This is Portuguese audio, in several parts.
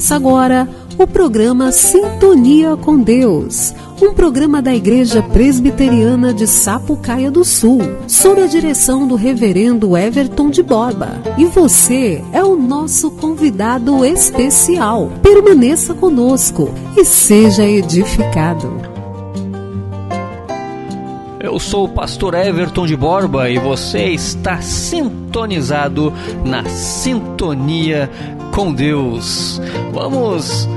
Começa agora o programa Sintonia com Deus, um programa da Igreja Presbiteriana de Sapucaia do Sul, sob a direção do reverendo Everton de Borba. E você é o nosso convidado especial. Permaneça conosco e seja edificado. Eu sou o pastor Everton de Borba e você está sintonizado na Sintonia com Deus. Vamos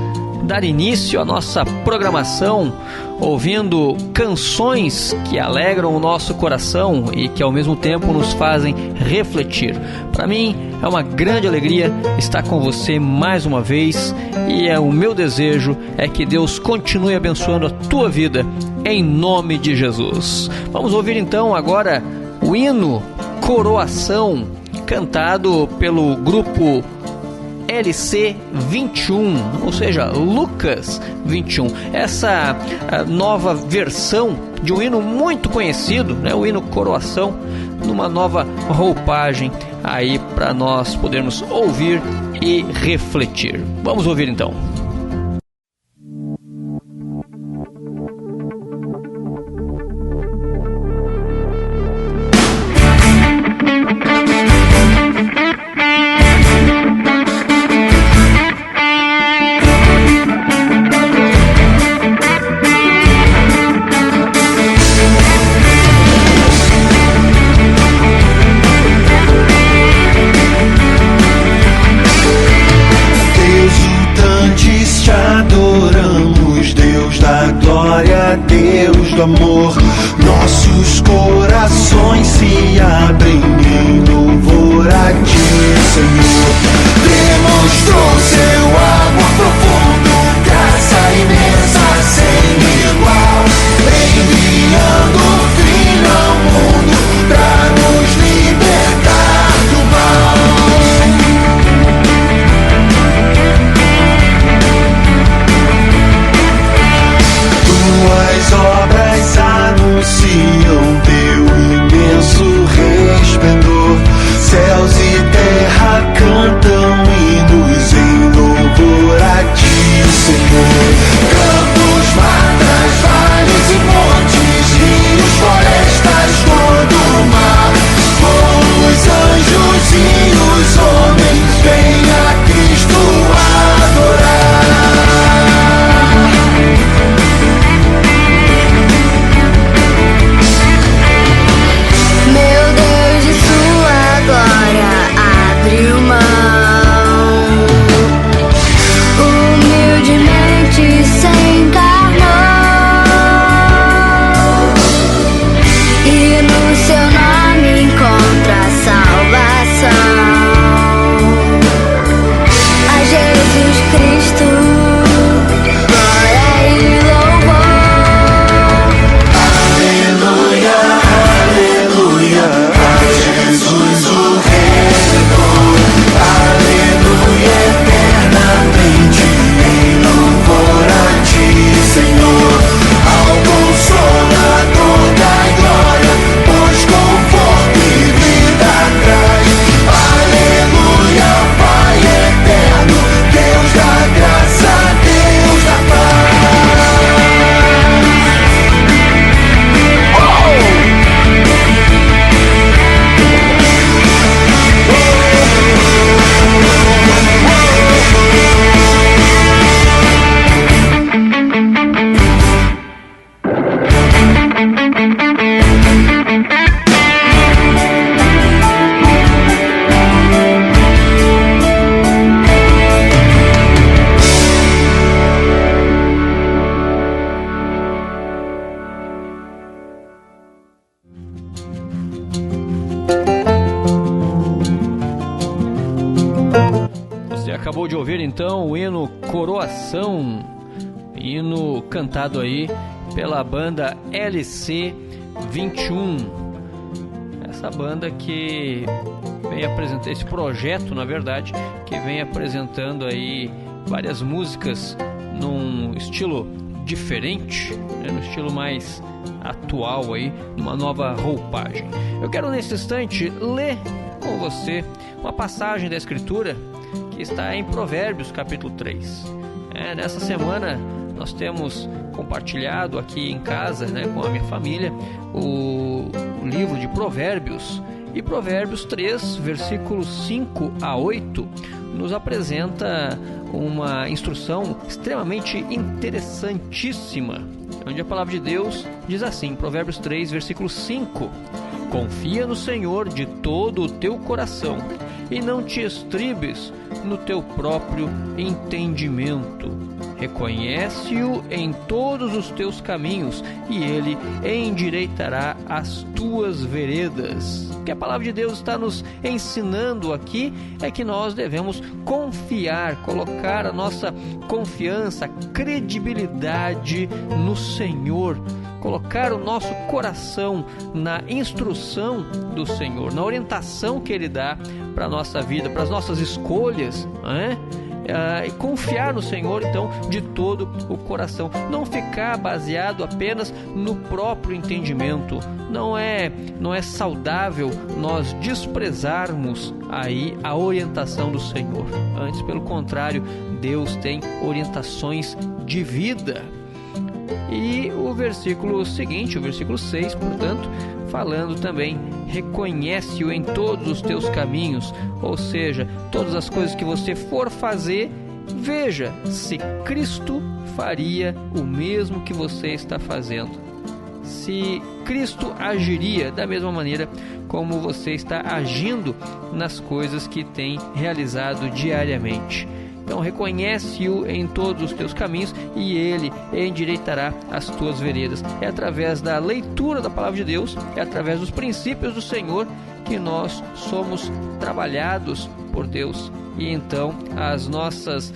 dar início à nossa programação ouvindo canções que alegram o nosso coração e que ao mesmo tempo nos fazem refletir. Para mim é uma grande alegria estar com você mais uma vez e o meu desejo é que Deus continue abençoando a tua vida em nome de Jesus. Vamos ouvir então agora o hino Coroação, cantado pelo grupo LC 21, ou seja, Lucas 21. Essa nova versão de um hino muito conhecido, né, o hino Coroação, numa nova roupagem aí para nós podermos ouvir e refletir. Vamos ouvir então. Amor, nossos corações se abrem em louvor a ti, Senhor. Demonstrou seu amor profundo, graça imensa sem igual, enviando o Filho ao mundo pra nos libertar do mal. Tuas obras anunciam teu imenso resplendor. Céus e terra cantam hinos em louvor a ti, Senhor. Campos, matas, vales e montes, rios, florestas, todo o mar, com os anjos e os homens, vem a Cristo adorar. Acabou de ouvir então o hino Coroação, hino cantado aí pela banda LC 21. Essa banda que vem apresentar, esse projeto na verdade, que vem apresentando aí várias músicas num estilo diferente, né, no estilo mais atual aí, numa nova roupagem. Eu quero nesse instante ler com você uma passagem da Escritura que que está em Provérbios capítulo 3. Nessa semana nós temos compartilhado aqui em casa, com a minha família, o livro de Provérbios. E Provérbios 3, versículos 5 a 8, nos apresenta uma instrução extremamente interessantíssima, onde a palavra de Deus diz assim, Provérbios 3, versículo 5: Confia no Senhor de todo o teu coração e não te estribes no teu próprio entendimento. Reconhece-o em todos os teus caminhos e ele endireitará as tuas veredas. O que a palavra de Deus está nos ensinando aqui é que nós devemos confiar, colocar a nossa confiança, credibilidade no Senhor, colocar o nosso coração na instrução do Senhor, na orientação que Ele dá para a nossa vida, para as nossas escolhas, e confiar no Senhor, então, de todo o coração. Não ficar baseado apenas no próprio entendimento. Não é saudável nós desprezarmos aí a orientação do Senhor. Antes, pelo contrário, Deus tem orientações de vida. E o versículo seguinte, o versículo 6, portanto, falando também, reconhece-o em todos os teus caminhos, ou seja, todas as coisas que você for fazer, veja se Cristo faria o mesmo que você está fazendo. Se Cristo agiria da mesma maneira como você está agindo nas coisas que tem realizado diariamente. Então reconhece-o em todos os teus caminhos e Ele endireitará as tuas veredas. É através da leitura da palavra de Deus, é através dos princípios do Senhor que nós somos trabalhados por Deus. E então as nossas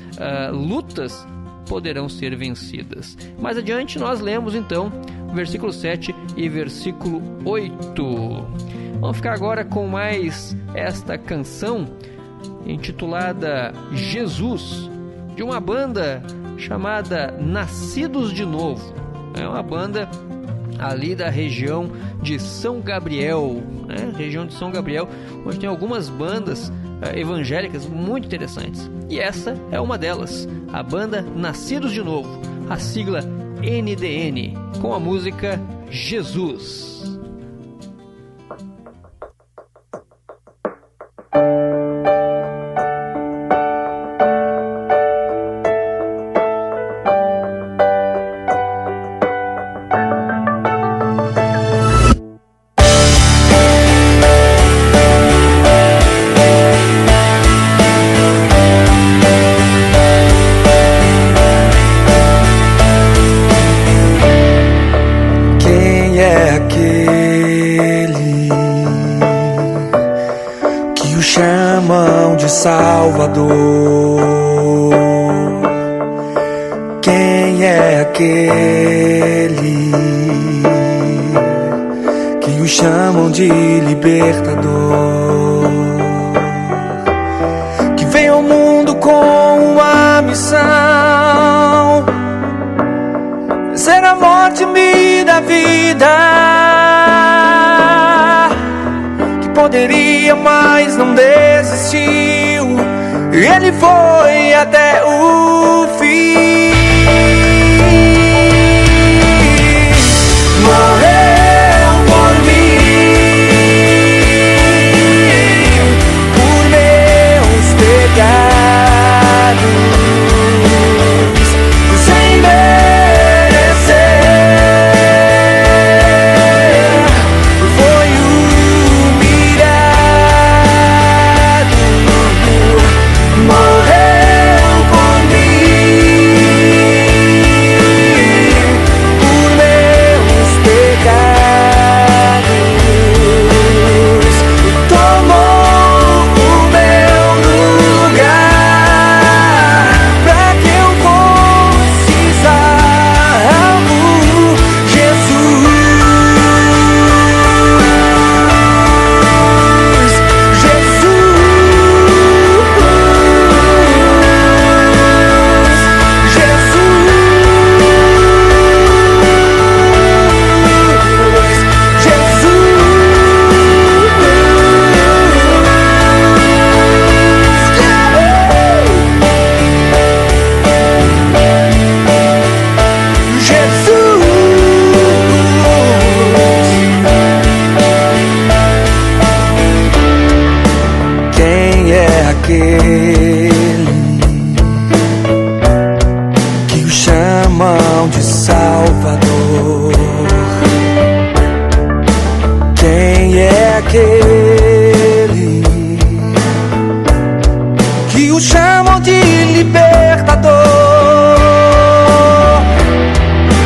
lutas poderão ser vencidas. Mais adiante nós lemos então versículo 7 e versículo 8. Vamos ficar agora com mais esta canção intitulada Jesus, de uma banda chamada Nascidos de Novo. É uma banda ali da região de São Gabriel, região de São Gabriel, onde tem algumas bandas evangélicas muito interessantes. E essa é uma delas, a banda Nascidos de Novo, a sigla NDN, com a música Jesus. Salvador, quem é aquele que o chamam de libertador, que vem ao mundo com uma missão, vencer a morte e me dar vida, que poderia, mas não desistiu. Ele foi até o fim. Morreu por mim, por meus pecados, sem merecer. Foi humilhado. Morreu por mim. aquele que o chamam de libertador,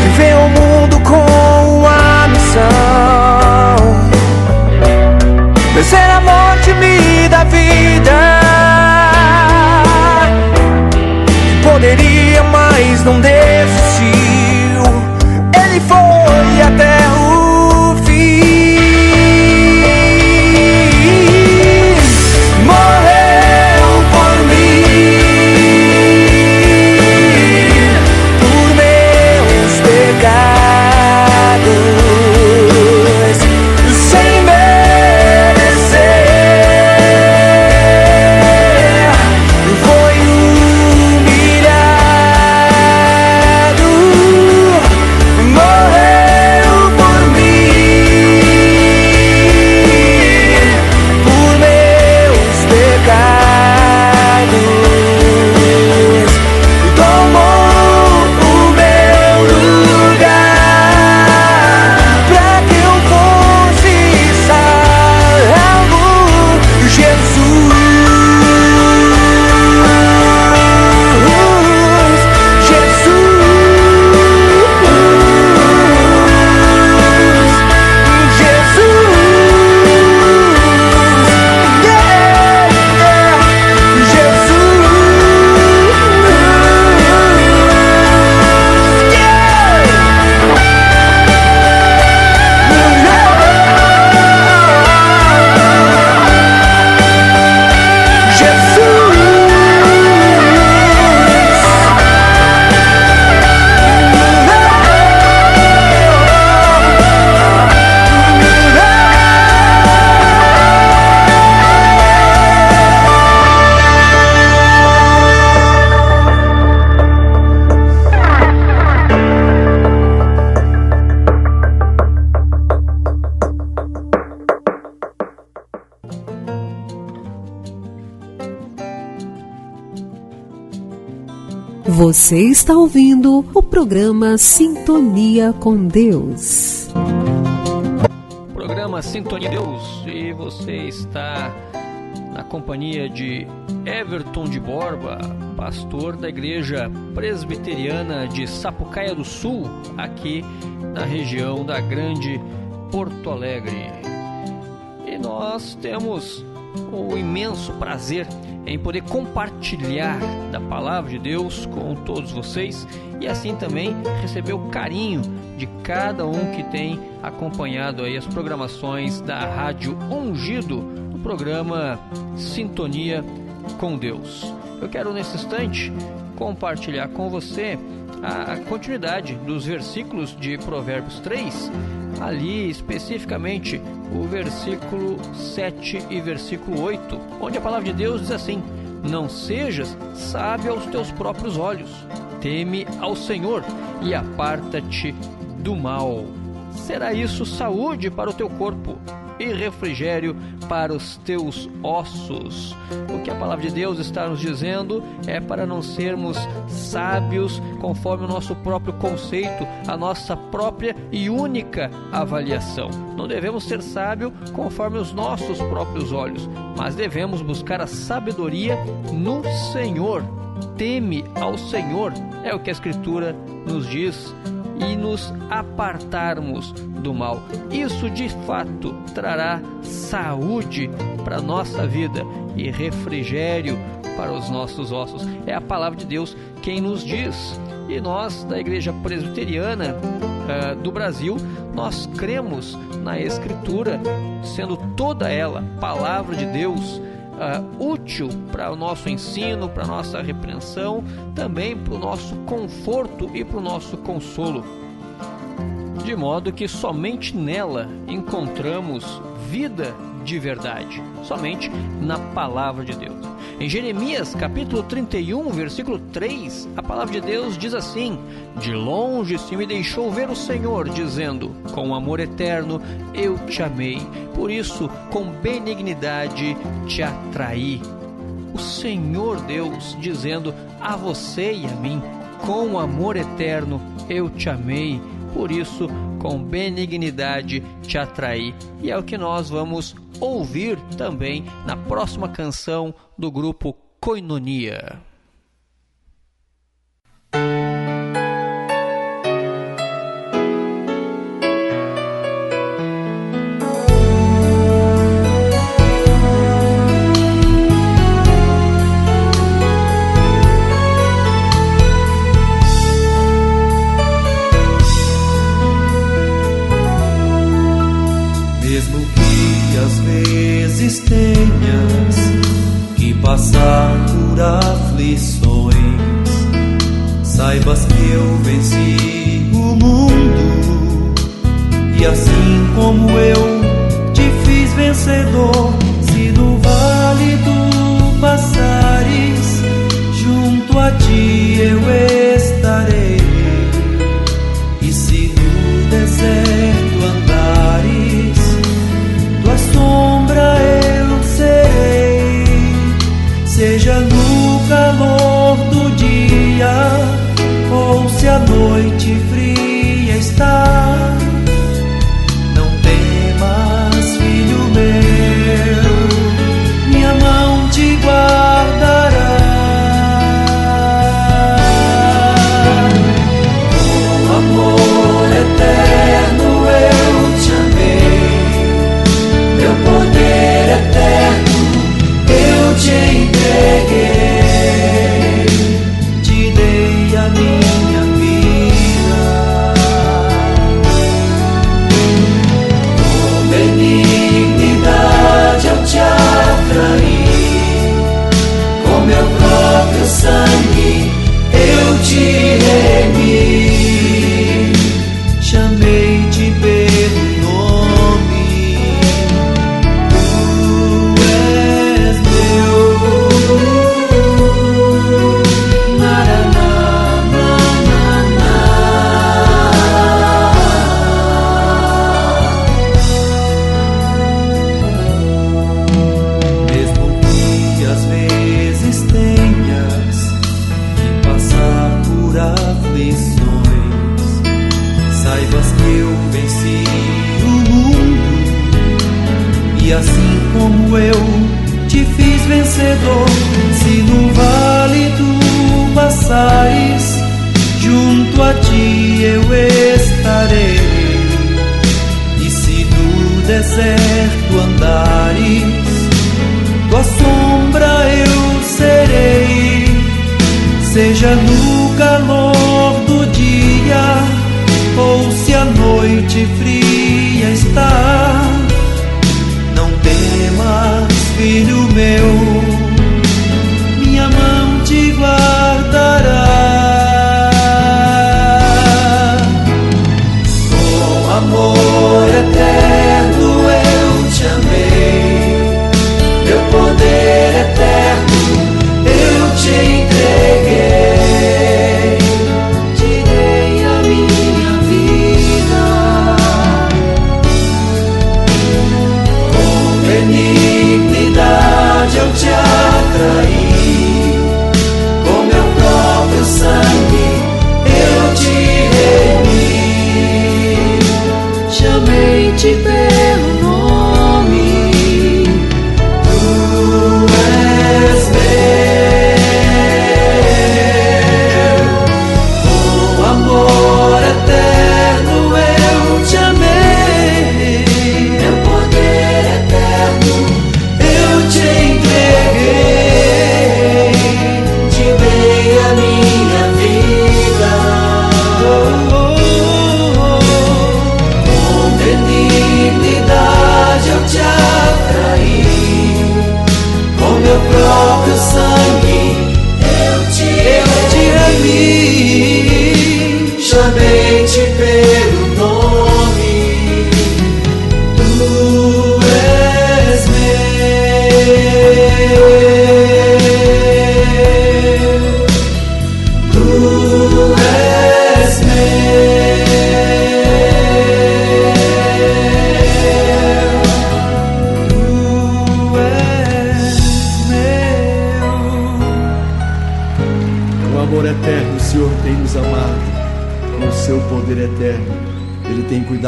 que vem ao mundo com uma missão: vencer a morte, me dá vida. Poderia, mas não desistiu. Ele foi até o fim. Morreu por mim, por meus pecados, sem merecer. Foi humilhado, morreu por mim, por meus pecados, tomou o meu lugar, pra que eu fosse salvo. Jesus, Você está ouvindo o programa Sintonia com Deus. Programa Sintonia com Deus, e você está na companhia de Everton de Borba, pastor da Igreja Presbiteriana de Sapucaia do Sul, aqui na região da Grande Porto Alegre. E nós temos o imenso prazer em poder compartilhar da Palavra de Deus com todos vocês, e assim também receber o carinho de cada um que tem acompanhado aí as programações da Rádio Ungido, no programa Sintonia com Deus. Eu quero nesse instante compartilhar com você a continuidade dos versículos de Provérbios 3, ali especificamente o versículo 7 e versículo 8, onde a palavra de Deus diz assim: não sejas sábio aos teus próprios olhos, teme ao Senhor e aparta-te do mal. Será isso saúde para o teu corpo e refrigério para os teus ossos. O que a palavra de Deus está nos dizendo é para não sermos sábios conforme o nosso próprio conceito, a nossa própria e única avaliação. Não devemos ser sábios conforme os nossos próprios olhos, mas devemos buscar a sabedoria no Senhor. Teme ao Senhor, é o que a Escritura nos diz, e nos apartarmos do mal. Isso de fato trará saúde para a nossa vida e refrigério para os nossos ossos. É a palavra de Deus quem nos diz. E nós, da Igreja Presbiteriana do Brasil, nós cremos na Escritura, sendo toda ela palavra de Deus, útil para o nosso ensino, para a nossa repreensão, também para o nosso conforto e para o nosso consolo, de modo que somente nela encontramos vida de verdade, somente na palavra de Deus. Em Jeremias capítulo 31, versículo 3, a palavra de Deus diz assim: de longe se me deixou ver o Senhor, dizendo, com amor eterno eu te amei, por isso com benignidade te atraí. O Senhor Deus dizendo a você e a mim: com amor eterno eu te amei, por isso com benignidade te atrair. E é o que nós vamos ouvir também na próxima canção do grupo Koinonia. Mesmo que às vezes tenhas que passar por aflições, saibas que eu venci o mundo, e assim como eu te fiz vencedor. Se no vale tu passares, junto a ti eu estarei, e se no deserto andares, tua sombra eu serei. Seja no calor do dia, ou se a noite fria está, não temas, filho meu, minha mão te guardará. Com amor eterno eu te amei, meu poder eterno eu te entreguei, te dei a minha vida. Com benignidade eu te atraí, com meu próprio sangue eu te remi, chamei-te pelo nome, tu és meu. Mesmo que às vezes tenhas que passar por aflições, saibas que eu venci o mundo, e assim como eu te fiz vencedor. Se no vale tu passares, junto a ti eu estarei, e se no deserto andares, tua sombra eu serei. Seja no calor do dia, ou se a noite fria está, não temas, filho meu, minha mão te guardará. Com amor eterno eu te amei, meu poder eterno eu te entreguei, te dei a minha vida. Com benignidade eu te atraí, com meu próprio sangue eu te remi, chamei-te pelo nome, tu és meu. Com amor eterno eu te amei, meu poder eterno eu te entreguei,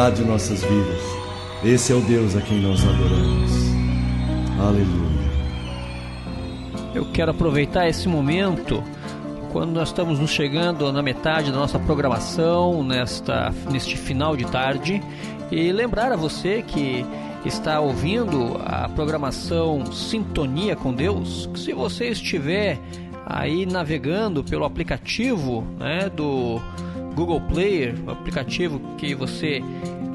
cuidado de nossas vidas. Esse é o Deus a quem nós adoramos. Aleluia. Eu quero aproveitar esse momento, quando nós estamos nos chegando na metade da nossa programação, neste final de tarde, e lembrar a você que está ouvindo a programação Sintonia com Deus, que se você estiver aí navegando pelo aplicativo, do Google Player, o aplicativo que você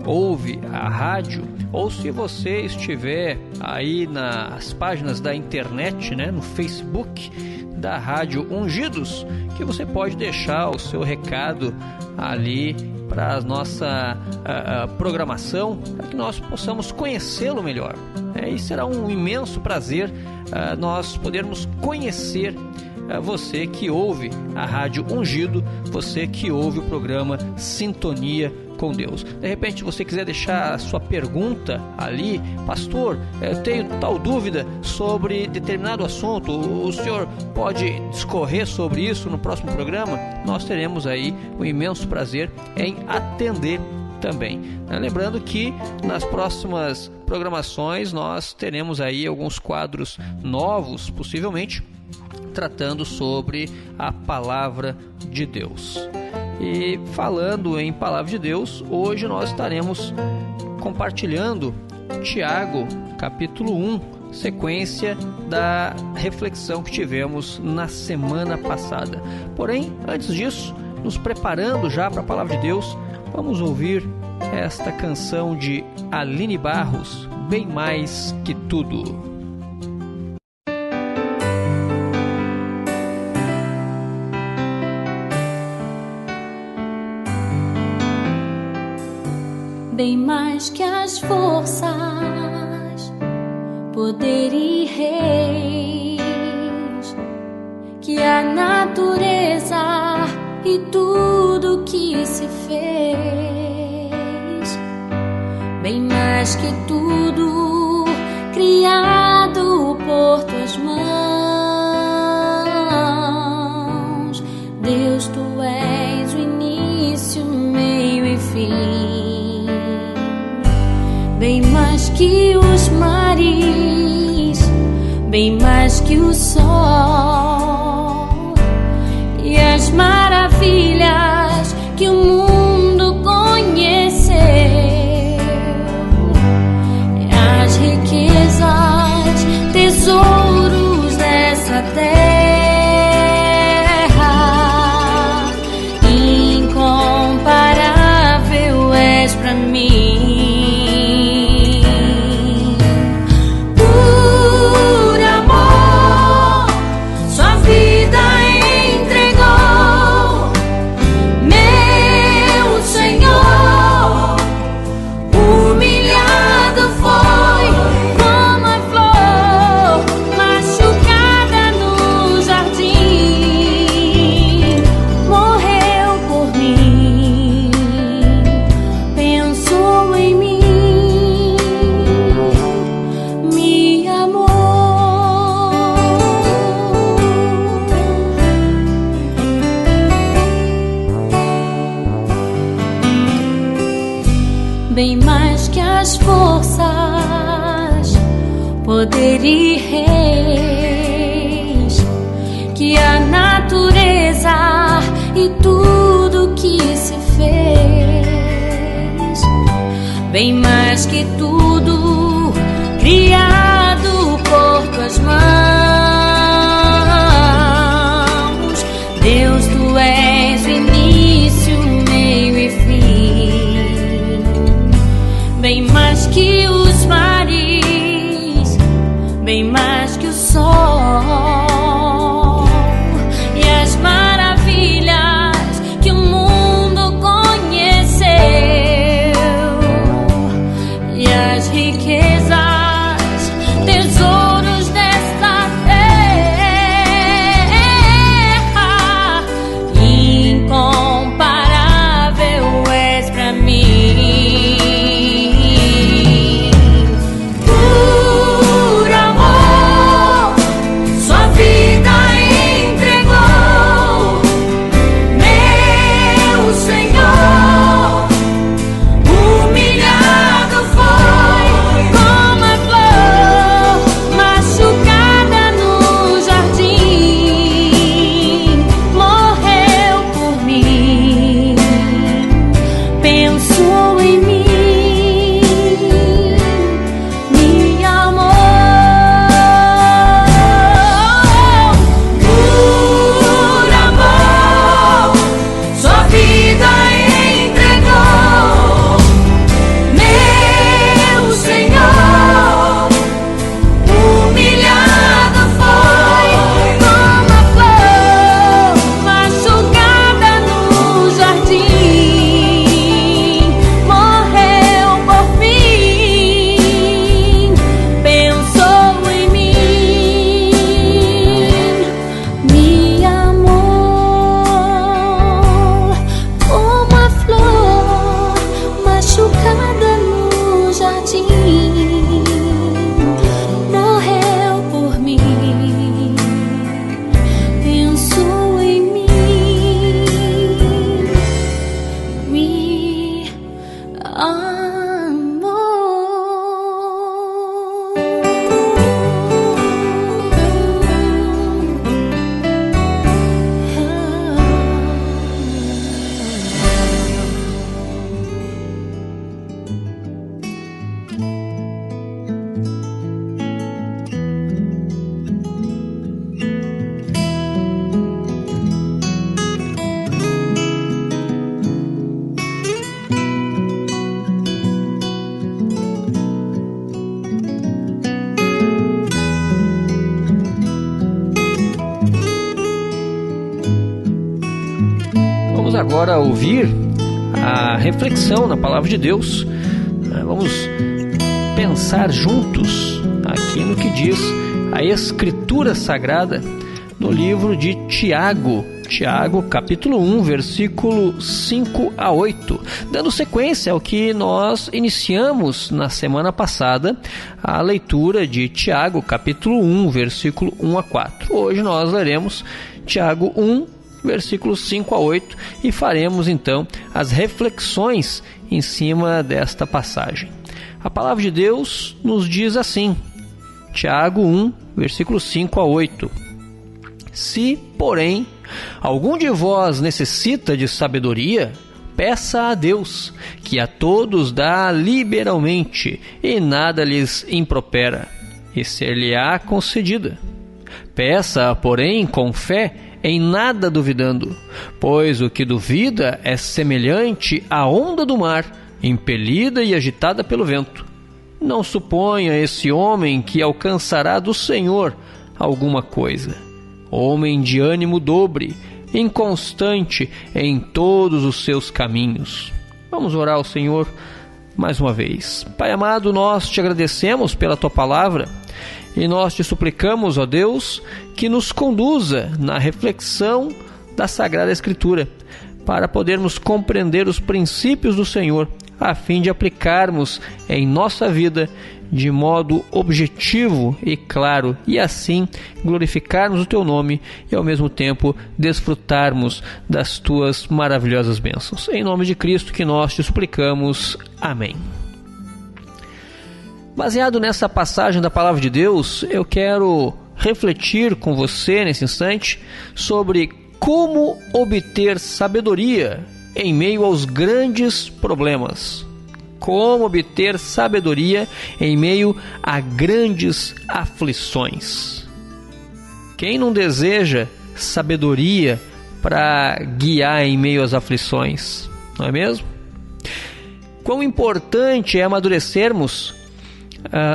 ouve a rádio, ou se você estiver aí nas páginas da internet, no Facebook da Rádio Ungidos, que você pode deixar o seu recado ali para a nossa programação, para que nós possamos conhecê-lo melhor. E será um imenso prazer nós podermos conhecer você que ouve a Rádio Ungido, você que ouve o programa Sintonia com Deus. De repente você quiser deixar a sua pergunta ali: pastor, eu tenho tal dúvida sobre determinado assunto, o senhor pode discorrer sobre isso no próximo programa? Nós teremos aí um imenso prazer em atender também. Lembrando que nas próximas programações nós teremos aí alguns quadros novos, possivelmente tratando sobre a Palavra de Deus. E falando em Palavra de Deus, hoje nós estaremos compartilhando Tiago, capítulo 1, sequência da reflexão que tivemos na semana passada. Porém, antes disso, nos preparando já para a Palavra de Deus, vamos ouvir esta canção de Aline Barros, Bem Mais Que Tudo. Bem mais que as forças, poder e reis, que a natureza e tudo que se fez. Bem mais que tudo criado por tuas mãos. Deus, tu és o início, meio e fim. Bem mais que os mares, bem mais que o sol e as maravilhas que o mundo conheceu, as riquezas, tesouros dessa terra, incomparável és pra mim. Bem mais que as forças, poder e reis, que a natureza e tudo que se fez. Bem mais que tudo criado por tuas mãos. Deus, tu és o início, meio e fim. Bem mais que os mares, bem mais que o sol e as maravilhas que o mundo conheceu, e as riquezas, tesouros desta terra, incomparável és pra mim. Humilhado Agora ouvir a reflexão na Palavra de Deus. Vamos pensar juntos aqui no que diz a Escritura Sagrada no livro de Tiago, capítulo 1, versículo 5 a 8, dando sequência ao que nós iniciamos na semana passada, a leitura de Tiago, capítulo 1, versículo 1 a 4. Hoje nós leremos Tiago 1, versículos 5 a 8, e faremos então as reflexões em cima desta passagem. A palavra de Deus nos diz assim, Tiago 1, versículos 5 a 8: Se, porém, algum de vós necessita de sabedoria, peça a Deus, que a todos dá liberalmente, e nada lhes impropera, e ser-lhe-á concedida. Peça, porém, com fé, em nada duvidando, pois o que duvida é semelhante à onda do mar, impelida e agitada pelo vento. Não suponha esse homem que alcançará do Senhor alguma coisa. Homem de ânimo dobre, inconstante em todos os seus caminhos. Vamos orar ao Senhor mais uma vez. Pai amado, nós te agradecemos pela tua palavra e nós te suplicamos, ó Deus, que nos conduza na reflexão da Sagrada Escritura, para podermos compreender os princípios do Senhor, a fim de aplicarmos em nossa vida de modo objetivo e claro, e assim glorificarmos o teu nome e ao mesmo tempo desfrutarmos das tuas maravilhosas bênçãos. Em nome de Cristo que nós te suplicamos. Amém. Baseado nessa passagem da Palavra de Deus, eu quero refletir com você nesse instante sobre como obter sabedoria em meio aos grandes problemas. Como obter sabedoria em meio a grandes aflições. Quem não deseja sabedoria para guiar em meio às aflições, não é mesmo? Quão importante é amadurecermos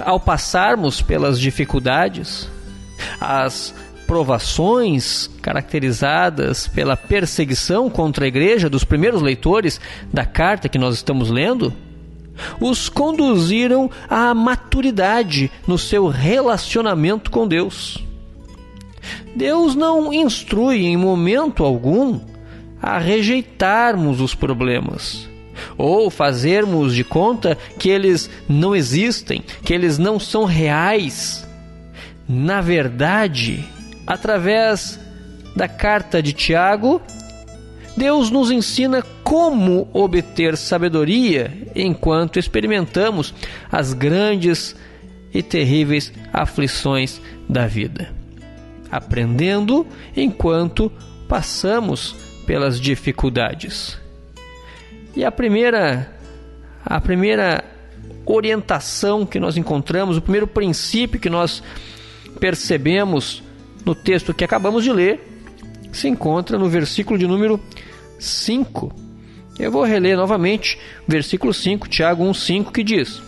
ao passarmos pelas dificuldades, as provações caracterizadas pela perseguição contra a igreja dos primeiros leitores da carta que nós estamos lendo, os conduziram à maturidade no seu relacionamento com Deus. Deus não instrui em momento algum a rejeitarmos os problemas, ou fazermos de conta que eles não existem, que eles não são reais. Na verdade, através da carta de Tiago, Deus nos ensina como obter sabedoria enquanto experimentamos as grandes e terríveis aflições da vida, aprendendo enquanto passamos pelas dificuldades. E a primeira orientação que nós encontramos, o primeiro princípio que nós percebemos no texto que acabamos de ler, se encontra no versículo de número 5. Eu vou reler novamente o versículo 5, Tiago 1,5, que diz: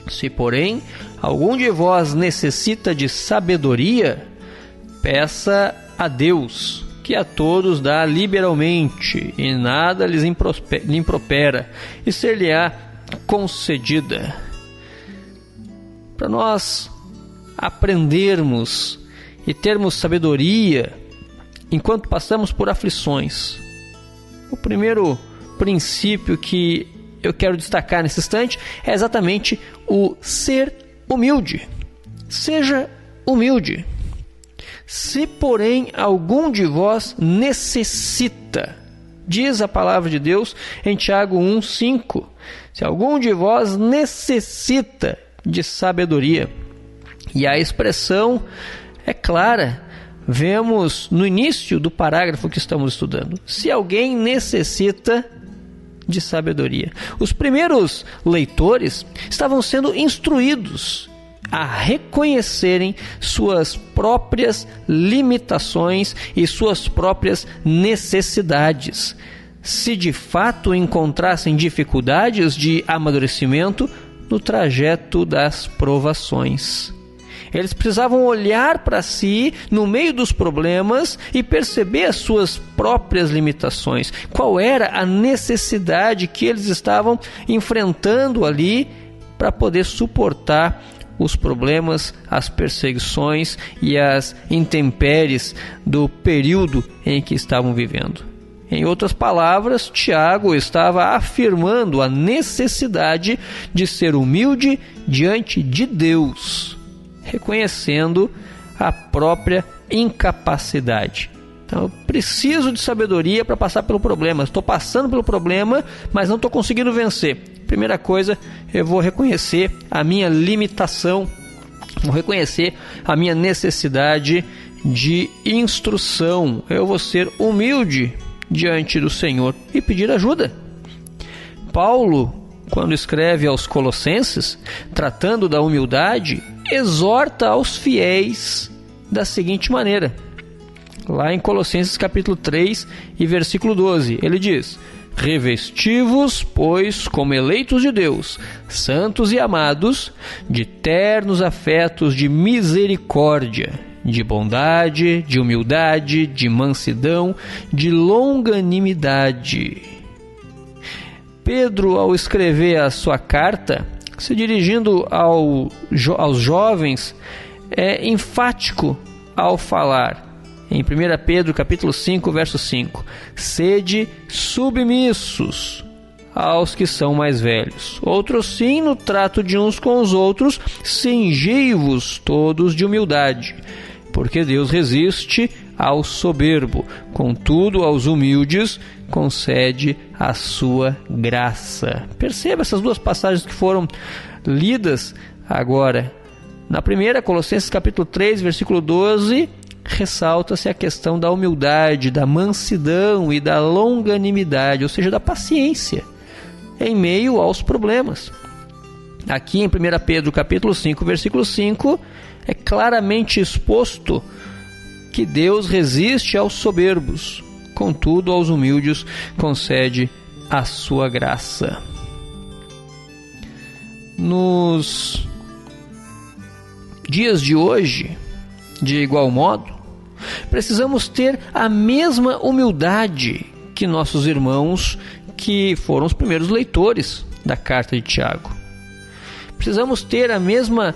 Se, porém, algum de vós necessita de sabedoria, peça a Deus, que a todos dá liberalmente, e nada lhes impropera, e ser-lhe-á concedida. Para nós aprendermos e termos sabedoria enquanto passamos por aflições, o primeiro princípio que eu quero destacar nesse instante é exatamente o ser humilde. Seja humilde. Se, porém, algum de vós necessita, diz a palavra de Deus em Tiago 1,5, se algum de vós necessita de sabedoria, e a expressão é clara, vemos no início do parágrafo que estamos estudando, se alguém necessita de sabedoria. Os primeiros leitores estavam sendo instruídos a reconhecerem suas próprias limitações e suas próprias necessidades. Se de fato encontrassem dificuldades de amadurecimento no trajeto das provações. Eles precisavam olhar para si no meio dos problemas e perceber as suas próprias limitações. Qual era a necessidade que eles estavam enfrentando ali para poder suportar os problemas, as perseguições e as intempéries do período em que estavam vivendo. Em outras palavras, Tiago estava afirmando a necessidade de ser humilde diante de Deus, reconhecendo a própria incapacidade. Então, eu preciso de sabedoria para passar pelo problema. Estou passando pelo problema, mas não estou conseguindo vencer. Primeira coisa, eu vou reconhecer a minha limitação, vou reconhecer a minha necessidade de instrução. Eu vou ser humilde diante do Senhor e pedir ajuda. Paulo, quando escreve aos Colossenses, tratando da humildade, exorta aos fiéis da seguinte maneira. Lá em Colossenses capítulo 3 e versículo 12, ele diz: revesti-vos, pois, como eleitos de Deus, santos e amados, de ternos afetos de misericórdia, de bondade, de humildade, de mansidão, de longanimidade. Pedro, ao escrever a sua carta, se dirigindo aos jovens, é enfático ao falar. Em 1 Pedro capítulo 5, verso 5, sede submissos aos que são mais velhos. Outros sim, no trato de uns com os outros, cingei-vos todos de humildade, porque Deus resiste ao soberbo, contudo aos humildes concede a sua graça. Perceba essas duas passagens que foram lidas agora. Na primeira, Colossenses capítulo 3, versículo 12, ressalta-se a questão da humildade, da mansidão e da longanimidade, ou seja, da paciência em meio aos problemas. Aqui em 1 Pedro capítulo 5, versículo 5, é claramente exposto que Deus resiste aos soberbos, contudo aos humildes concede a sua graça. Nos dias de hoje, de igual modo, precisamos ter a mesma humildade que nossos irmãos que foram os primeiros leitores da carta de Tiago. Precisamos ter a mesma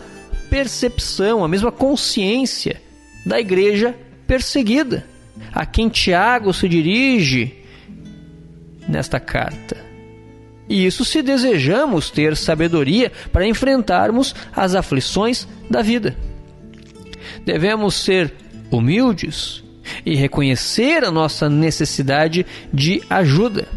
percepção, a mesma consciência da igreja perseguida, a quem Tiago se dirige nesta carta. E isso se desejamos ter sabedoria para enfrentarmos as aflições da vida. Devemos ser humildes e reconhecer a nossa necessidade de ajuda.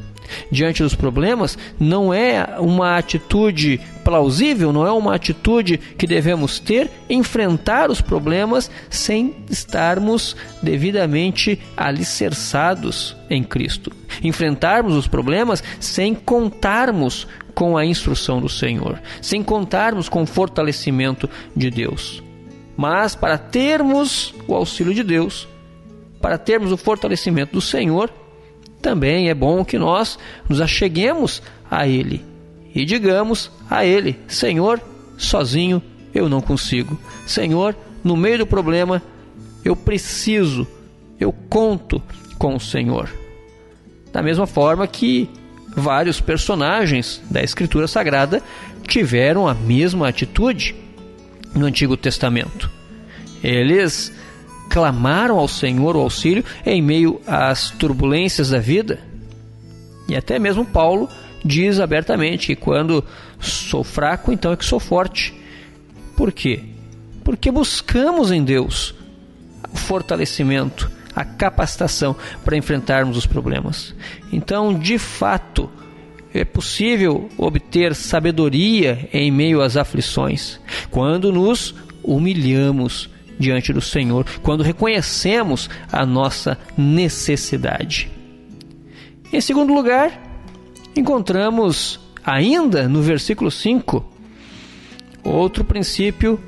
Diante dos problemas, não é uma atitude plausível, não é uma atitude que devemos ter, enfrentar os problemas sem estarmos devidamente alicerçados em Cristo. Enfrentarmos os problemas sem contarmos com a instrução do Senhor, sem contarmos com o fortalecimento de Deus. Mas para termos o auxílio de Deus, para termos o fortalecimento do Senhor, também é bom que nós nos acheguemos a Ele e digamos a Ele: Senhor, sozinho eu não consigo. Senhor, no meio do problema eu preciso, eu conto com o Senhor. Da mesma forma que vários personagens da Escritura Sagrada tiveram a mesma atitude no Antigo Testamento. Eles clamaram ao Senhor o auxílio em meio às turbulências da vida. E até mesmo Paulo diz abertamente que quando sou fraco, então é que sou forte. Por quê? Porque buscamos em Deus o fortalecimento, a capacitação para enfrentarmos os problemas. Então, de fato, é possível obter sabedoria em meio às aflições quando nos humilhamos diante do Senhor, quando reconhecemos a nossa necessidade. Em segundo lugar, Encontramos ainda no versículo 5 outro princípio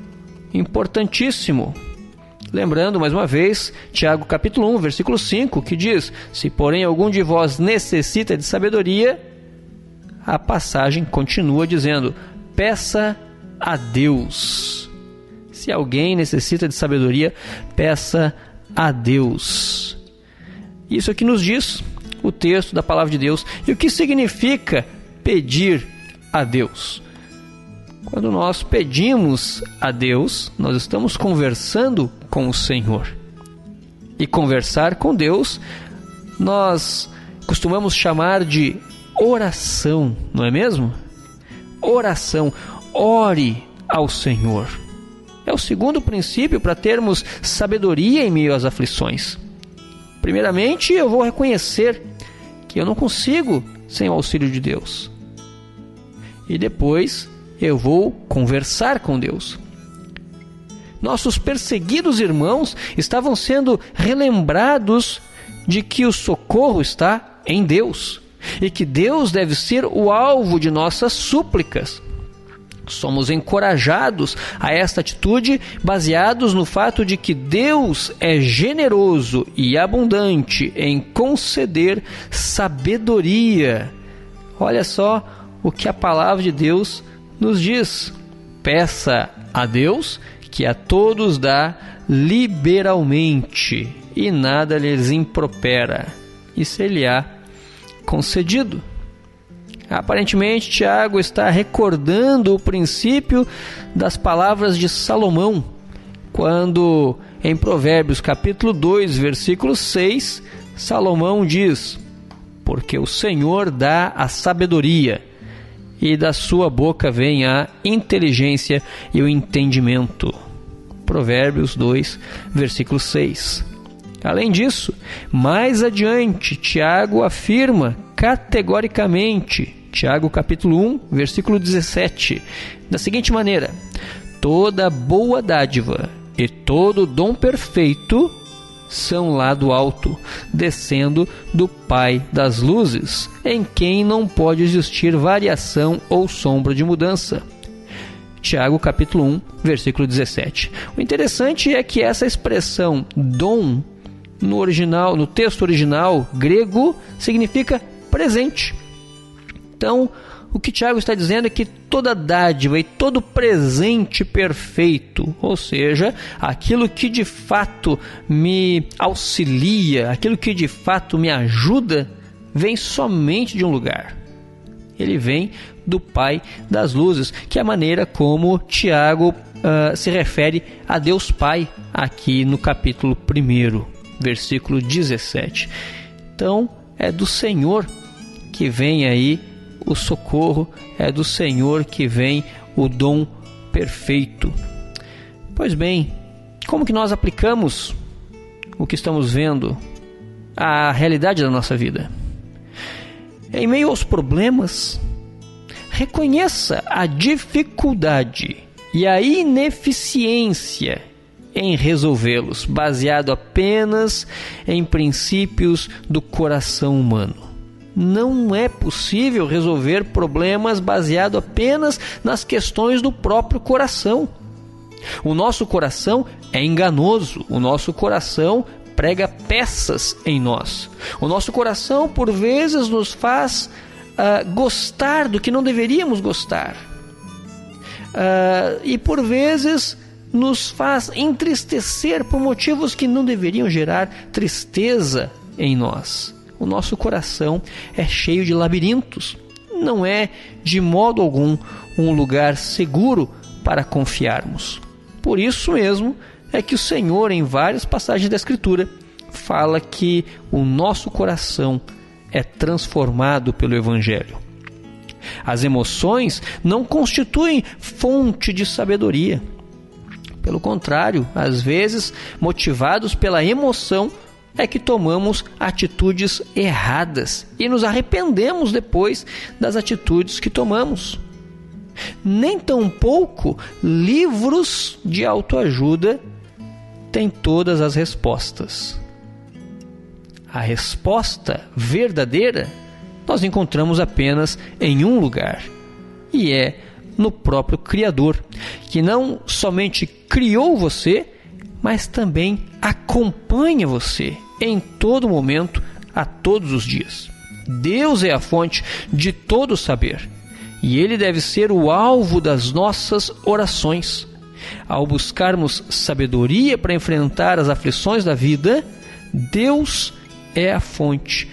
importantíssimo. Lembrando mais uma vez, Tiago capítulo 1, versículo 5, que diz: se porém algum de vós necessita de sabedoria, a passagem continua dizendo: peça a Deus. Se alguém necessita de sabedoria, peça a Deus. Isso aqui nos diz o texto da palavra de Deus. E o que significa pedir a Deus? Quando nós pedimos a Deus, nós estamos conversando com o Senhor. E conversar com Deus, nós costumamos chamar de oração, não é mesmo? Oração. Ore ao Senhor. É o segundo princípio para termos sabedoria em meio às aflições. Primeiramente, eu vou reconhecer que eu não consigo sem o auxílio de Deus. E depois, eu vou conversar com Deus. Nossos perseguidos irmãos estavam sendo relembrados de que o socorro está em Deus e que Deus deve ser o alvo de nossas súplicas. Somos encorajados a esta atitude baseados no fato de que Deus é generoso e abundante em conceder sabedoria. Olha só o que a palavra de Deus nos diz: peça a Deus, que a todos dá liberalmente, e nada lhes impropera, e ser-lhe-á concedido. Aparentemente, Tiago está recordando o princípio das palavras de Salomão, quando em Provérbios capítulo 2, versículo 6, Salomão diz: porque o Senhor dá a sabedoria, e da sua boca vem a inteligência e o entendimento. Provérbios 2, versículo 6. Além disso, mais adiante, Tiago afirma categoricamente, Tiago capítulo 1, versículo 17, da seguinte maneira: toda boa dádiva e todo dom perfeito são lá do alto, descendo do Pai das luzes, em quem não pode existir variação ou sombra de mudança. Tiago capítulo 1, versículo 17. O interessante é que essa expressão dom, no texto original grego, significa presente. Então, o que Tiago está dizendo é que toda dádiva e todo presente perfeito, ou seja, aquilo que de fato me auxilia, aquilo que de fato me ajuda, vem somente de um lugar. Ele vem do Pai das luzes, que é a maneira como Tiago se refere a Deus Pai aqui no capítulo 1, versículo 17. Então, é do Senhor que vem aí o socorro, é do Senhor que vem o dom perfeito. Pois bem, como que nós aplicamos o que estamos vendo à realidade da nossa vida? Em meio aos problemas, reconheça a dificuldade e a ineficiência em resolvê-los, baseado apenas em princípios do coração humano. Não é possível resolver problemas baseado apenas nas questões do próprio coração. O nosso coração é enganoso, o nosso coração prega peças em nós. O nosso coração, por vezes, nos faz gostar do que não deveríamos gostar. E, por vezes, nos faz entristecer por motivos que não deveriam gerar tristeza em nós. O nosso coração é cheio de labirintos. Não é, de modo algum, um lugar seguro para confiarmos. Por isso mesmo é que o Senhor, em várias passagens da Escritura, fala que o nosso coração é transformado pelo Evangelho. As emoções não constituem fonte de sabedoria. Pelo contrário, às vezes, motivados pela emoção, é que tomamos atitudes erradas e nos arrependemos depois das atitudes que tomamos. Nem tampouco livros de autoajuda têm todas as respostas. A resposta verdadeira nós encontramos apenas em um lugar, e é no próprio Criador, que não somente criou você, mas também acompanha você em todo momento, a todos os dias. Deus é a fonte de todo saber, e Ele deve ser o alvo das nossas orações. Ao buscarmos sabedoria para enfrentar as aflições da vida, Deus é a fonte.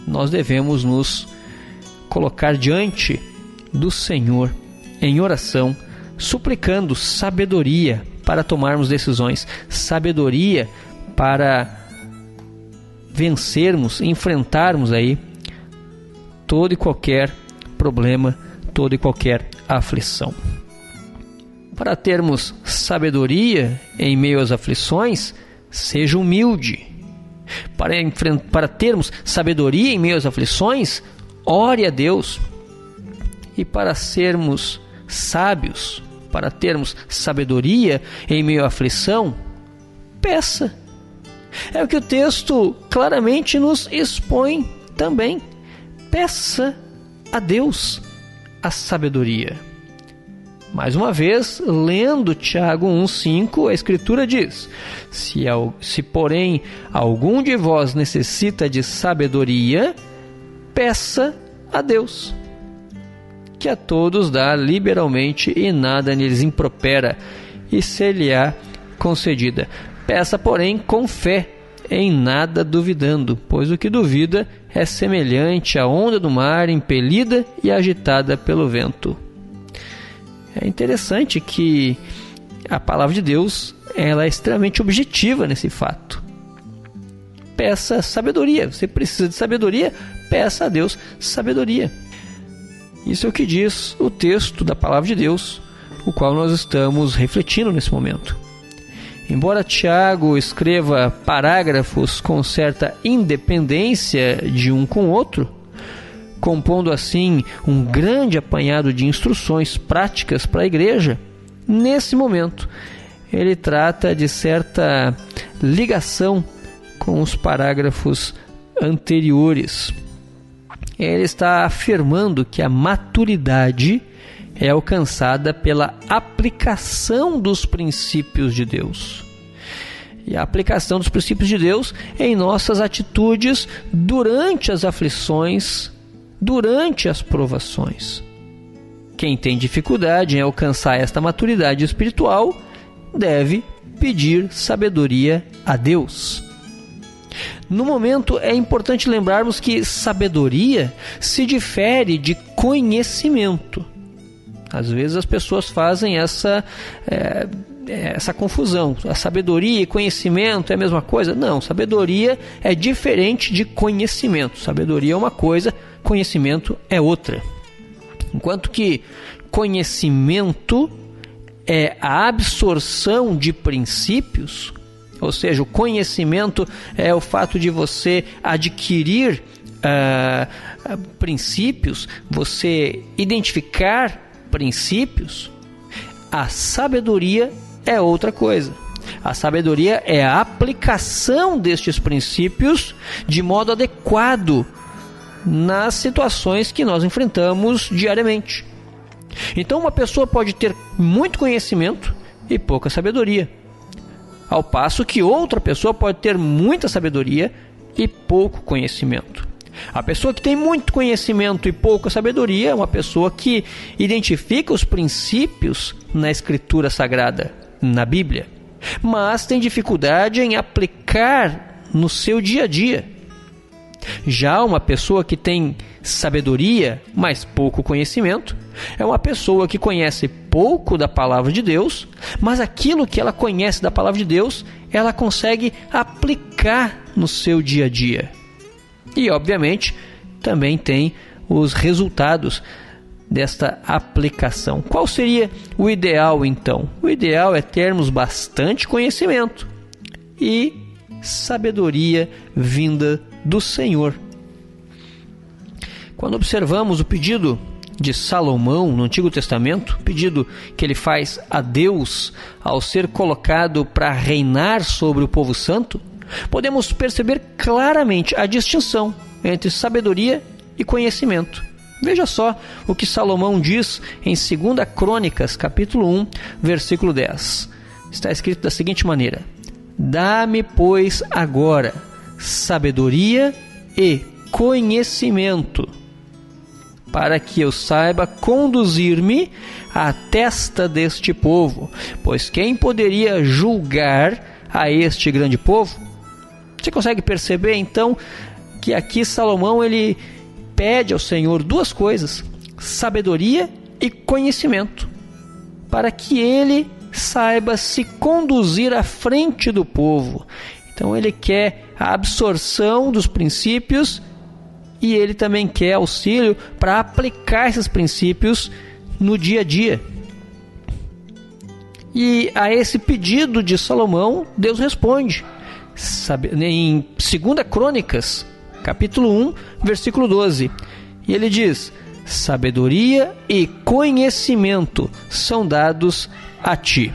Nós devemos nos colocar diante do Senhor em oração, suplicando sabedoria para tomarmos decisões, sabedoria para vencermos, enfrentarmos aí todo e qualquer problema, toda e qualquer aflição. Para termos sabedoria em meio às aflições, seja humilde. Para termos sabedoria em meio às aflições, ore a Deus. E para sermos sábios, para termos sabedoria em meio à aflição, peça. É o que o texto claramente nos expõe também. Peça a Deus a sabedoria. Mais uma vez, lendo Tiago 1,5, a Escritura diz: Se porém algum de vós necessita de sabedoria, peça a Deus, que a todos dá liberalmente e nada neles impropera, e ser-lhe-á concedida. Peça, porém, com fé, em nada duvidando, pois o que duvida é semelhante à onda do mar, impelida e agitada pelo vento. É interessante que a palavra de Deus, ela é extremamente objetiva nesse fato. Peça sabedoria. Você precisa de sabedoria? Peça a Deus sabedoria. Isso é o que diz o texto da palavra de Deus, o qual nós estamos refletindo nesse momento. Embora Tiago escreva parágrafos com certa independência de um com o outro, compondo assim um grande apanhado de instruções práticas para a igreja, nesse momento ele trata de certa ligação com os parágrafos anteriores. Ele está afirmando que a maturidade é alcançada pela aplicação dos princípios de Deus. E a aplicação dos princípios de Deus em nossas atitudes durante as aflições, durante as provações. Quem tem dificuldade em alcançar esta maturidade espiritual deve pedir sabedoria a Deus. No momento, é importante lembrarmos que sabedoria se difere de conhecimento. Às vezes as pessoas fazem essa confusão. A sabedoria e conhecimento é a mesma coisa? Não, sabedoria é diferente de conhecimento. Sabedoria é uma coisa, conhecimento é outra. Enquanto que conhecimento é a absorção de princípios, ou seja, o conhecimento é o fato de você adquirir princípios, você identificar princípios. A sabedoria é outra coisa. A sabedoria é a aplicação destes princípios de modo adequado nas situações que nós enfrentamos diariamente. Então, uma pessoa pode ter muito conhecimento e pouca sabedoria, ao passo que outra pessoa pode ter muita sabedoria e pouco conhecimento. A pessoa que tem muito conhecimento e pouca sabedoria é uma pessoa que identifica os princípios na Escritura Sagrada, na Bíblia, mas tem dificuldade em aplicar no seu dia a dia. Já uma pessoa que tem sabedoria, mas pouco conhecimento, é uma pessoa que conhece pouco da palavra de Deus, mas aquilo que ela conhece da palavra de Deus, ela consegue aplicar no seu dia a dia. E, obviamente, também tem os resultados desta aplicação. Qual seria o ideal, então? O ideal é termos bastante conhecimento e sabedoria vinda do Senhor. Quando observamos o pedido de Salomão no Antigo Testamento, pedido que ele faz a Deus ao ser colocado para reinar sobre o povo santo, podemos perceber claramente a distinção entre sabedoria e conhecimento. Veja só o que Salomão diz em 2 Crônicas, capítulo 1, versículo 10. Está escrito da seguinte maneira: dá-me, pois, agora sabedoria e conhecimento, para que eu saiba conduzir-me à testa deste povo, pois quem poderia julgar a este grande povo? Você consegue perceber, então, que aqui Salomão ele pede ao Senhor duas coisas: sabedoria e conhecimento, para que ele saiba se conduzir à frente do povo. Então ele quer a absorção dos princípios e ele também quer auxílio para aplicar esses princípios no dia a dia. E a esse pedido de Salomão, Deus responde. Em 2 Crônicas, capítulo 1, versículo 12. E ele diz: sabedoria e conhecimento são dados a ti.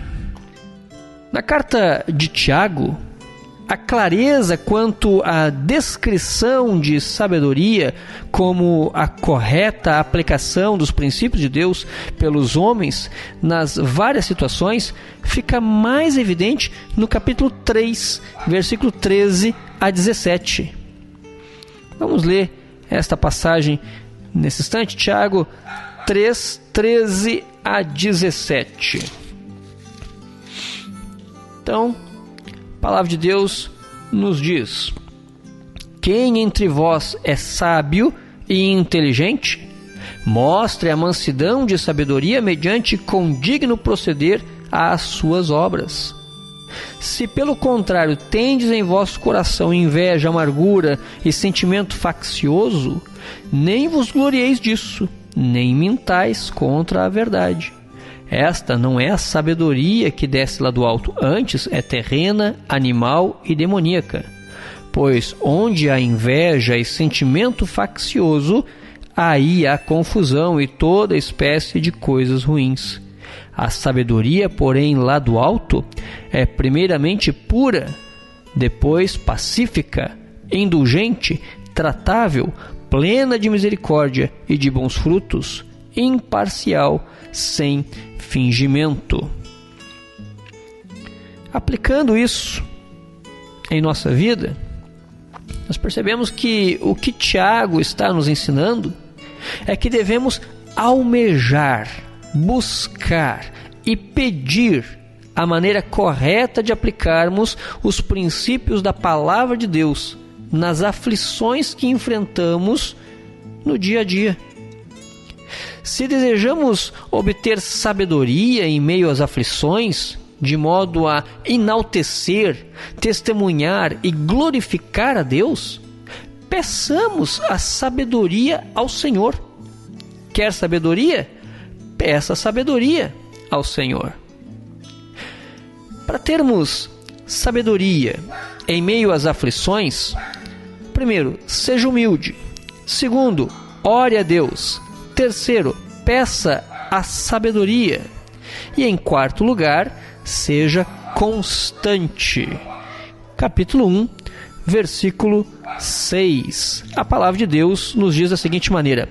Na carta de Tiago, a clareza quanto à descrição de sabedoria como a correta aplicação dos princípios de Deus pelos homens nas várias situações fica mais evidente no capítulo 3, versículo 13 a 17. Vamos ler esta passagem nesse instante, Tiago 3, 13 a 17. Então, a palavra de Deus nos diz: quem entre vós é sábio e inteligente? Mostre a mansidão de sabedoria mediante condigno proceder às suas obras. Se pelo contrário tendes em vosso coração inveja, amargura e sentimento faccioso, nem vos glorieis disso, nem mintais contra a verdade. Esta não é a sabedoria que desce lá do alto, antes é terrena, animal e demoníaca. Pois onde há inveja e sentimento faccioso, aí há confusão e toda espécie de coisas ruins. A sabedoria, porém, lá do alto, é primeiramente pura, depois pacífica, indulgente, tratável, plena de misericórdia e de bons frutos, imparcial, sem fingimento. Aplicando isso em nossa vida, nós percebemos que o que Tiago está nos ensinando é que devemos almejar, buscar e pedir a maneira correta de aplicarmos os princípios da palavra de Deus nas aflições que enfrentamos no dia a dia. Se desejamos obter sabedoria em meio às aflições, de modo a enaltecer, testemunhar e glorificar a Deus, peçamos a sabedoria ao Senhor. Quer sabedoria? Peça sabedoria ao Senhor. Para termos sabedoria em meio às aflições, primeiro, seja humilde. Segundo, ore a Deus. Terceiro, peça a sabedoria. E em quarto lugar, seja constante. Capítulo 1, versículo 6. A palavra de Deus nos diz da seguinte maneira: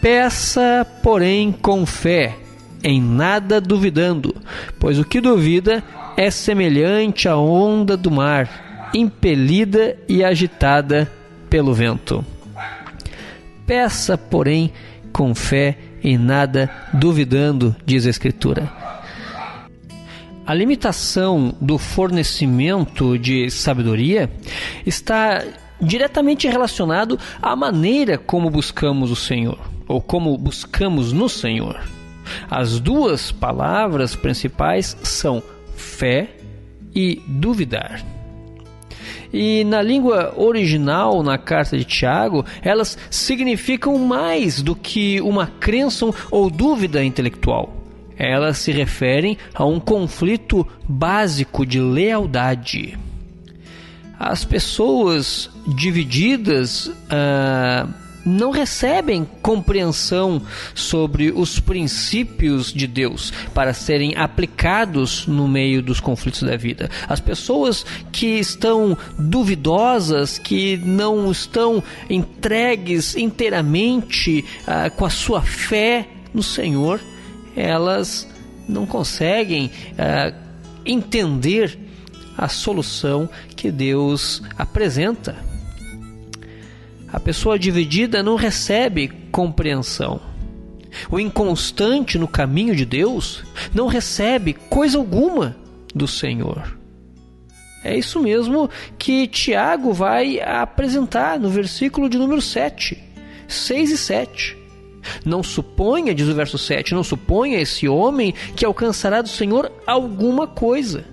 peça, porém, com fé, em nada duvidando, pois o que duvida é semelhante à onda do mar, impelida e agitada pelo vento. Peça, porém, com fé e nada duvidando, diz a Escritura. A limitação do fornecimento de sabedoria está diretamente relacionado à maneira como buscamos o Senhor, ou como buscamos no Senhor. As duas palavras principais são fé e duvidar. E na língua original, na carta de Tiago, elas significam mais do que uma crença ou dúvida intelectual. Elas se referem a um conflito básico de lealdade. As pessoas divididas não recebem compreensão sobre os princípios de Deus para serem aplicados no meio dos conflitos da vida. As pessoas que estão duvidosas, que não estão entregues inteiramente com a sua fé no Senhor, elas não conseguem entender a solução que Deus apresenta. A pessoa dividida não recebe compreensão. O inconstante no caminho de Deus não recebe coisa alguma do Senhor. É isso mesmo que Tiago vai apresentar no versículo de número 7, 6 e 7. Não suponha, diz o verso 7, não suponha esse homem que alcançará do Senhor alguma coisa.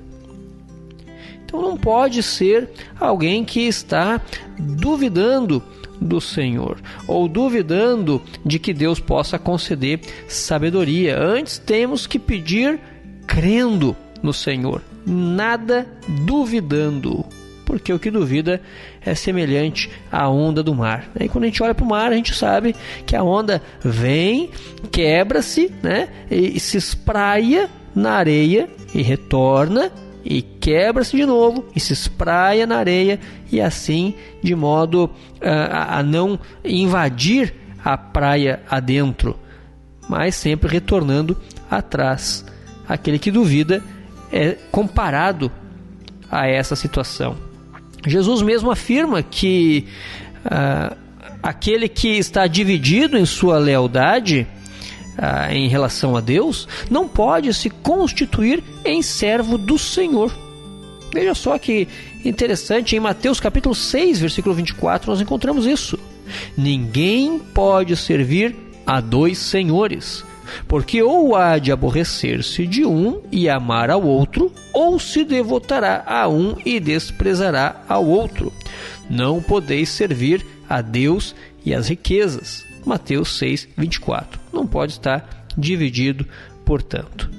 Então não pode ser alguém que está duvidando do Senhor, ou duvidando de que Deus possa conceder sabedoria. Antes temos que pedir crendo no Senhor, nada duvidando, porque o que duvida é semelhante à onda do mar. E quando a gente olha para o mar, a gente sabe que a onda vem, quebra-se, né, e se espraia na areia e retorna, e quebra-se de novo e se espraia na areia, e assim de modo a não invadir a praia adentro, mas sempre retornando atrás. Aquele que duvida é comparado a essa situação. Jesus mesmo afirma que aquele que está dividido em sua lealdade em relação a Deus, não pode se constituir em servo do Senhor. Veja só que interessante, em Mateus capítulo 6, versículo 24, nós encontramos isso. Ninguém pode servir a dois senhores, porque ou há de aborrecer-se de um e amar ao outro, ou se devotará a um e desprezará ao outro. Não podeis servir a Deus e às riquezas. Mateus 6, 24. Não pode estar dividido, portanto.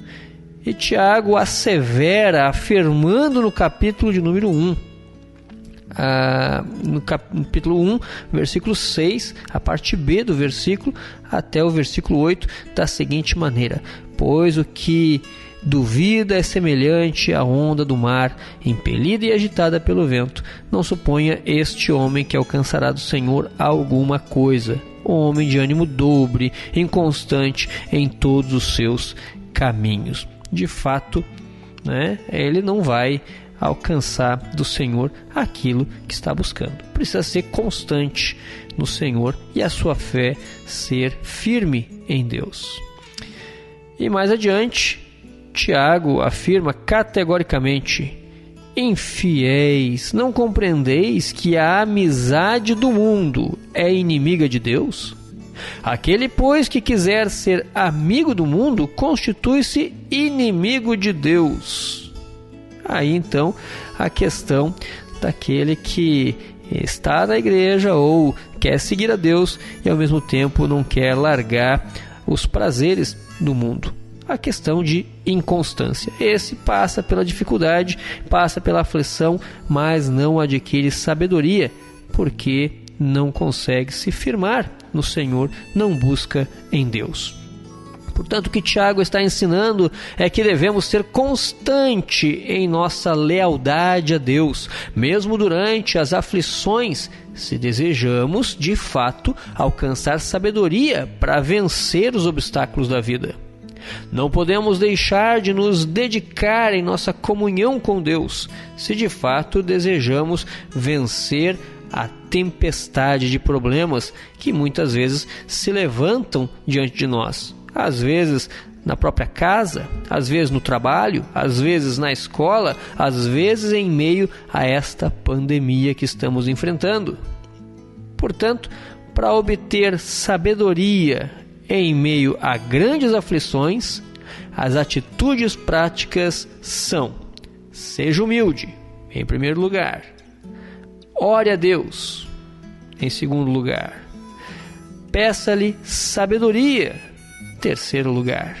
E Tiago assevera, afirmando no capítulo de número 1, no capítulo 1, versículo 6, a parte B do versículo, até o versículo 8, da seguinte maneira: pois o que duvida é semelhante à onda do mar, impelida e agitada pelo vento. Não suponha este homem que alcançará do Senhor alguma coisa. Homem de ânimo dobre, inconstante em todos os seus caminhos. De fato, né, ele não vai alcançar do Senhor aquilo que está buscando. Precisa ser constante no Senhor e a sua fé ser firme em Deus. E mais adiante, Tiago afirma categoricamente: infiéis, não compreendeis que a amizade do mundo é inimiga de Deus? Aquele, pois, que quiser ser amigo do mundo, constitui-se inimigo de Deus. Aí então a questão daquele que está na igreja ou quer seguir a Deus e ao mesmo tempo não quer largar os prazeres do mundo. A questão de inconstância. Esse passa pela dificuldade, passa pela aflição, mas não adquire sabedoria, porque não consegue se firmar no Senhor, não busca em Deus. Portanto, o que Tiago está ensinando é que devemos ser constante em nossa lealdade a Deus, mesmo durante as aflições, se desejamos, de fato, alcançar sabedoria para vencer os obstáculos da vida. Não podemos deixar de nos dedicar em nossa comunhão com Deus, se de fato desejamos vencer a tempestade de problemas que muitas vezes se levantam diante de nós. Às vezes na própria casa, às vezes no trabalho, às vezes na escola, às vezes em meio a esta pandemia que estamos enfrentando. Portanto, para obter sabedoria em meio a grandes aflições, as atitudes práticas são: seja humilde, em primeiro lugar; ore a Deus, em segundo lugar; peça-lhe sabedoria, em terceiro lugar;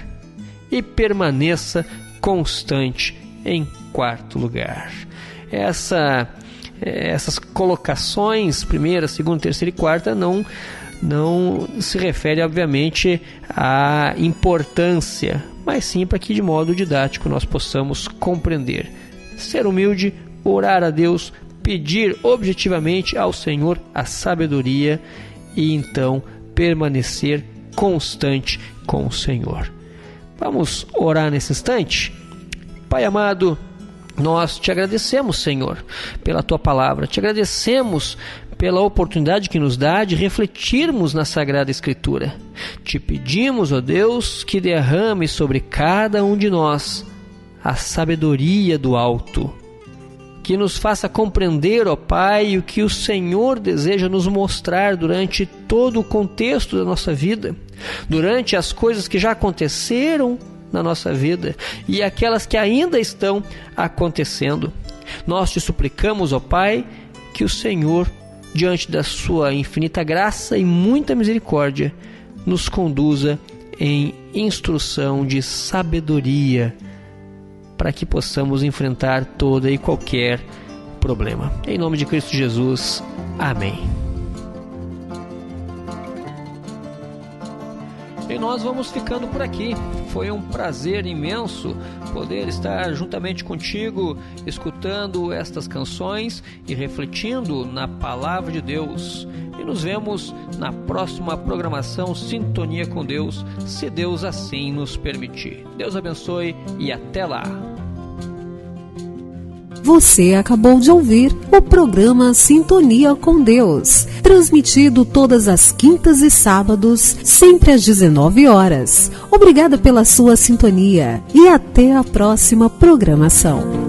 e permaneça constante, em quarto lugar. Essas colocações, primeira, segunda, terceira e quarta, não não se refere, obviamente, à importância, mas sim para que de modo didático nós possamos compreender. Ser humilde, orar a Deus, pedir objetivamente ao Senhor a sabedoria e então permanecer constante com o Senhor. Vamos orar nesse instante? Pai amado, nós te agradecemos, Senhor, pela Tua palavra. Te agradecemos pela oportunidade que nos dá de refletirmos na Sagrada Escritura. Te pedimos, ó Deus, que derrame sobre cada um de nós a sabedoria do alto. Que nos faça compreender, ó Pai, o que o Senhor deseja nos mostrar durante todo o contexto da nossa vida, durante as coisas que já aconteceram na nossa vida e aquelas que ainda estão acontecendo. Nós te suplicamos, ó Pai, que o Senhor, diante da sua infinita graça e muita misericórdia, nos conduza em instrução de sabedoria, para que possamos enfrentar toda e qualquer problema. Em nome de Cristo Jesus. Amém. E nós vamos ficando por aqui. Foi um prazer imenso poder estar juntamente contigo, escutando estas canções e refletindo na Palavra de Deus. E nos vemos na próxima programação Sintonia com Deus, se Deus assim nos permitir. Deus abençoe e até lá. Você acabou de ouvir o programa Sintonia com Deus, transmitido todas as quintas e sábados, sempre às 19 horas. Obrigada pela sua sintonia e até a próxima programação.